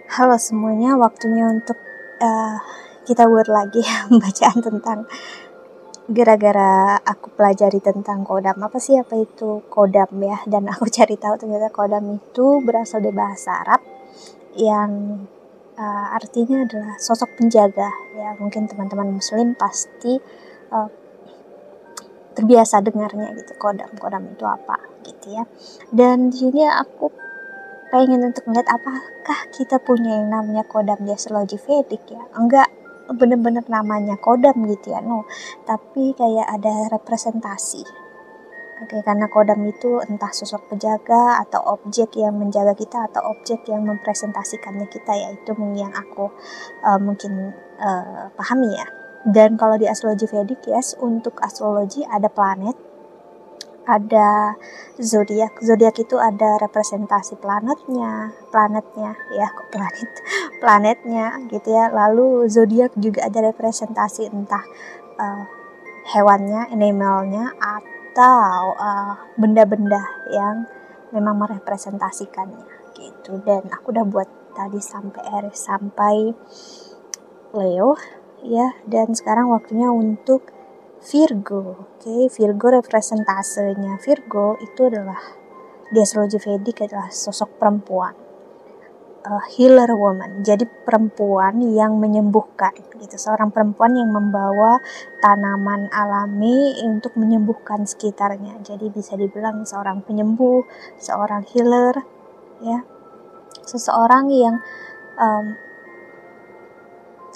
Halo semuanya, waktunya untuk kita buat lagi bacaan tentang gara-gara aku pelajari tentang kodam. Apa itu kodam ya? Dan aku cari tahu ternyata kodam itu berasal dari bahasa Arab yang artinya adalah sosok penjaga. Ya, mungkin teman-teman muslim pasti terbiasa dengarnya gitu, kodam itu apa gitu ya. Dan di sini aku pengen untuk melihat apakah kita punya yang namanya kodam di astrologi Vedic ya. Enggak bener-bener namanya kodam gitu ya, no, tapi kayak ada representasi. Oke, karena kodam itu entah sosok penjaga atau objek yang menjaga kita atau objek yang mempresentasikannya kita ya, itu yang aku mungkin pahami ya. Dan kalau di astrologi Vedic yes, untuk astrologi ada planet, ada zodiak. Zodiak itu ada representasi planetnya ya, kok planetnya gitu ya. Lalu zodiak juga ada representasi entah hewannya, animalnya, atau benda-benda yang memang merepresentasikannya gitu. Dan aku udah buat tadi sampai Leo ya, dan sekarang waktunya untuk Virgo. Oke, Virgo representasenya Virgo itu adalah di astrologi Vedic adalah sosok perempuan, healer woman. Jadi perempuan yang menyembuhkan gitu, seorang perempuan yang membawa tanaman alami untuk menyembuhkan sekitarnya. Jadi bisa dibilang seorang penyembuh, seorang healer ya, seseorang yang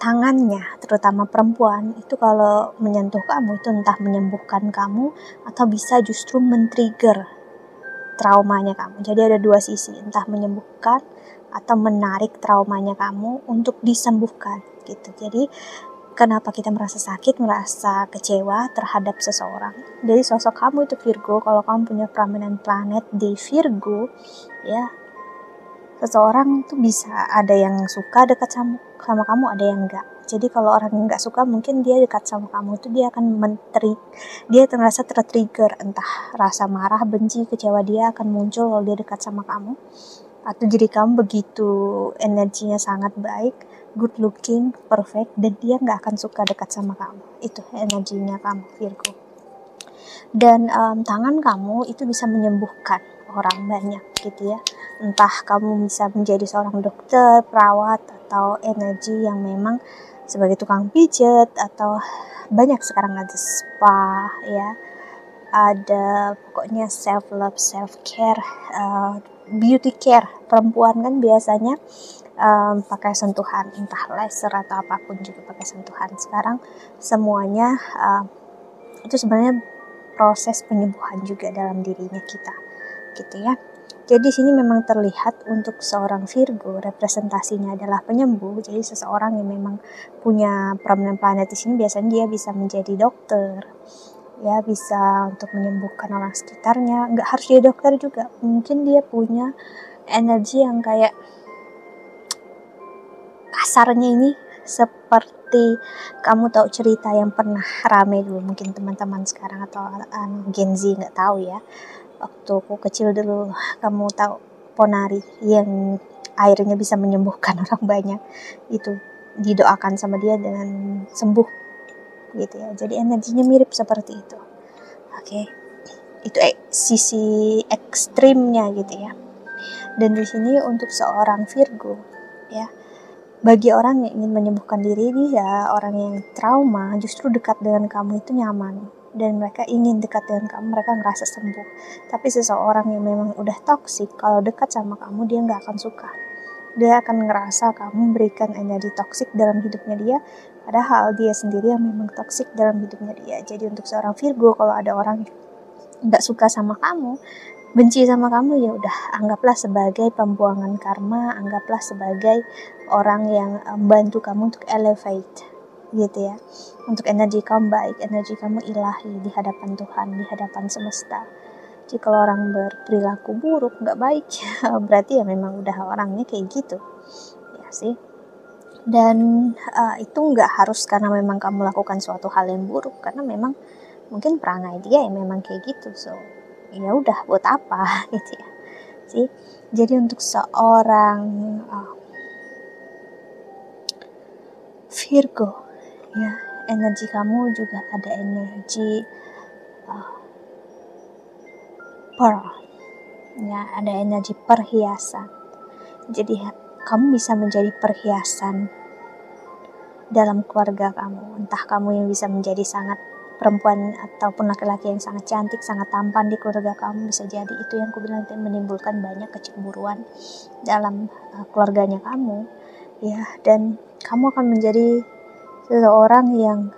tangannya, terutama perempuan, itu kalau menyentuh kamu itu entah menyembuhkan kamu atau bisa justru men-trigger traumanya kamu. Jadi ada dua sisi, entah menyembuhkan atau menarik traumanya kamu untuk disembuhkan gitu. Jadi kenapa kita merasa sakit, merasa kecewa terhadap seseorang. Jadi sosok kamu itu Virgo, kalau kamu punya prominent planet di Virgo ya, seseorang tuh bisa ada yang suka dekat sama kamu, ada yang enggak. Jadi kalau orang yang enggak suka, mungkin dia dekat sama kamu itu dia akan dia terasa tertrigger, entah rasa marah, benci, kecewa dia akan muncul kalau dia dekat sama kamu. Atau jadi kamu begitu energinya sangat baik, good looking, perfect, dan dia enggak akan suka dekat sama kamu. Itu energinya kamu Virgo. Dan tangan kamu itu bisa menyembuhkan orang banyak gitu ya. Entah kamu bisa menjadi seorang dokter, perawat, atau energi yang memang sebagai tukang pijat, atau banyak sekarang ada spa ya, ada pokoknya self love, self care, beauty care. Perempuan kan biasanya pakai sentuhan, entah laser atau apapun juga pakai sentuhan. Sekarang semuanya itu sebenarnya proses penyembuhan juga dalam dirinya kita gitu ya. Jadi sini memang terlihat untuk seorang Virgo representasinya adalah penyembuh. Jadi seseorang yang memang punya prominent planet di sini biasanya dia bisa menjadi dokter ya, bisa untuk menyembuhkan orang sekitarnya. Nggak harus jadi dokter juga, mungkin dia punya energi yang kayak kasarnya ini seperti kamu tahu cerita yang pernah rame dulu, mungkin teman-teman sekarang atau Gen Z nggak tahu ya. Waktu aku kecil dulu, kamu tahu Ponari yang airnya bisa menyembuhkan orang banyak, itu didoakan sama dia dengan sembuh gitu ya. Jadi energinya mirip seperti itu. Oke. Itu sisi ekstrimnya gitu ya. Dan di sini untuk seorang Virgo ya, bagi orang yang ingin menyembuhkan diri dia, orang yang trauma, justru dekat dengan kamu itu nyaman. Dan mereka ingin dekat dengan kamu, mereka ngerasa sembuh. Tapi seseorang yang memang udah toksik, kalau dekat sama kamu, dia nggak akan suka. Dia akan ngerasa kamu berikan energi toksik dalam hidupnya dia, padahal dia sendiri yang memang toksik dalam hidupnya dia. Jadi untuk seorang Virgo, kalau ada orang nggak suka sama kamu, benci sama kamu, ya udah anggaplah sebagai pembuangan karma, anggaplah sebagai orang yang membantu kamu untuk elevate gitu ya, untuk energi kamu baik, energi kamu ilahi di hadapan Tuhan, di hadapan semesta. Jadi kalau orang berperilaku buruk, nggak baik, berarti ya memang udah orangnya kayak gitu ya sih. Dan itu nggak harus karena memang kamu lakukan suatu hal yang buruk, karena memang mungkin perangai dia yang memang kayak gitu, so ya udah buat apa gitu ya sih. Jadi untuk seorang Virgo, ya, energi kamu juga ada energi pearl, ya, ada energi perhiasan. Jadi kamu bisa menjadi perhiasan dalam keluarga kamu. Entah kamu yang bisa menjadi sangat perempuan ataupun laki-laki yang sangat cantik, sangat tampan di keluarga kamu, bisa jadi itu yang aku bilang menimbulkan banyak kecemburuan dalam keluarganya kamu, ya. Dan kamu akan menjadi seseorang yang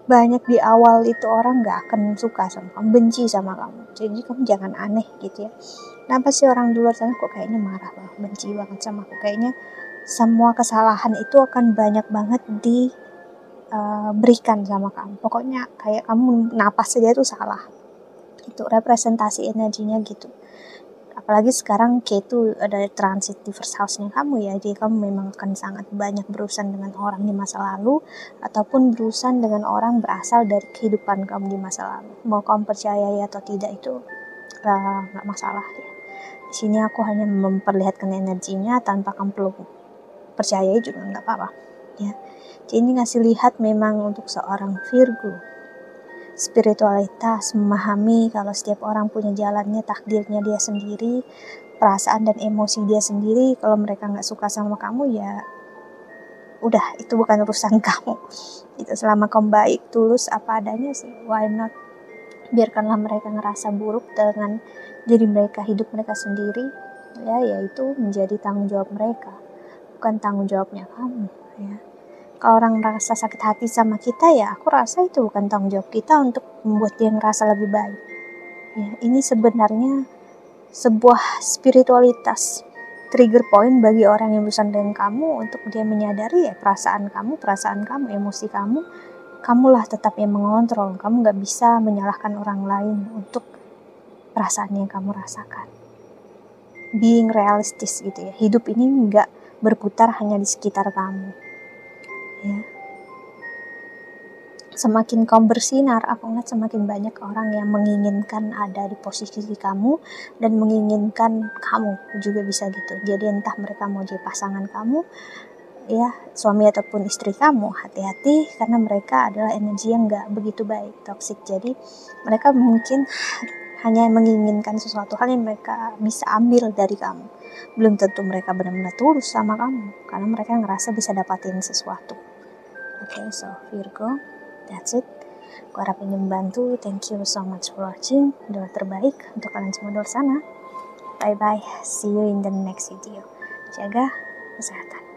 banyak di awal itu orang gak akan suka sama kamu, benci sama kamu. Jadi kamu jangan aneh gitu ya. Kenapa sih orang di luar sana kok kayaknya marah banget, benci banget sama aku? Kayaknya semua kesalahan itu akan banyak banget diberikan sama kamu. Pokoknya kayak kamu napas saja itu salah. Itu representasi energinya gitu. Apalagi sekarang K itu ada transit di first house-nya kamu ya, jadi kamu memang akan sangat banyak berurusan dengan orang di masa lalu ataupun berurusan dengan orang berasal dari kehidupan kamu di masa lalu. Mau kamu percayai atau tidak itu nggak masalah ya. Di sini aku hanya memperlihatkan energinya, tanpa kamu perlu percayai juga nggak apa-apa ya. Jadi ini ngasih lihat memang untuk seorang Virgo, spiritualitas, memahami kalau setiap orang punya jalannya, takdirnya dia sendiri, perasaan dan emosi dia sendiri. Kalau mereka nggak suka sama kamu ya udah, itu bukan urusan kamu. Itu selama kamu baik, tulus, apa adanya sih, why not? Biarkanlah mereka ngerasa buruk dengan diri mereka, hidup mereka sendiri, ya, yaitu menjadi tanggung jawab mereka, bukan tanggung jawabnya kamu ya. Kalau orang merasa sakit hati sama kita ya aku rasa itu bukan tanggung jawab kita untuk membuat dia ngerasa lebih baik ya. Ini sebenarnya sebuah spiritualitas, trigger point bagi orang yang berurusan dengan kamu untuk dia menyadari ya perasaan kamu, emosi kamu, kamulah tetap yang mengontrol. Kamu gak bisa menyalahkan orang lain untuk perasaan yang kamu rasakan. Being realistis gitu ya, hidup ini gak berputar hanya di sekitar kamu ya. Semakin kamu bersinar, aku ngeliat semakin banyak orang yang menginginkan ada di posisi kamu dan menginginkan kamu juga bisa gitu. Jadi entah mereka mau jadi pasangan kamu ya, suami ataupun istri kamu, hati-hati karena mereka adalah energi yang gak begitu baik, toxic. Jadi mereka mungkin hanya menginginkan sesuatu hal yang mereka bisa ambil dari kamu. Belum tentu mereka benar-benar tulus sama kamu, karena mereka ngerasa bisa dapatin sesuatu. Okay, so Virgo, that's it. Aku harap ini membantu. Thank you so much for watching. Doa terbaik untuk kalian semua di luar sana. Bye bye. See you in the next video. Jaga kesehatan.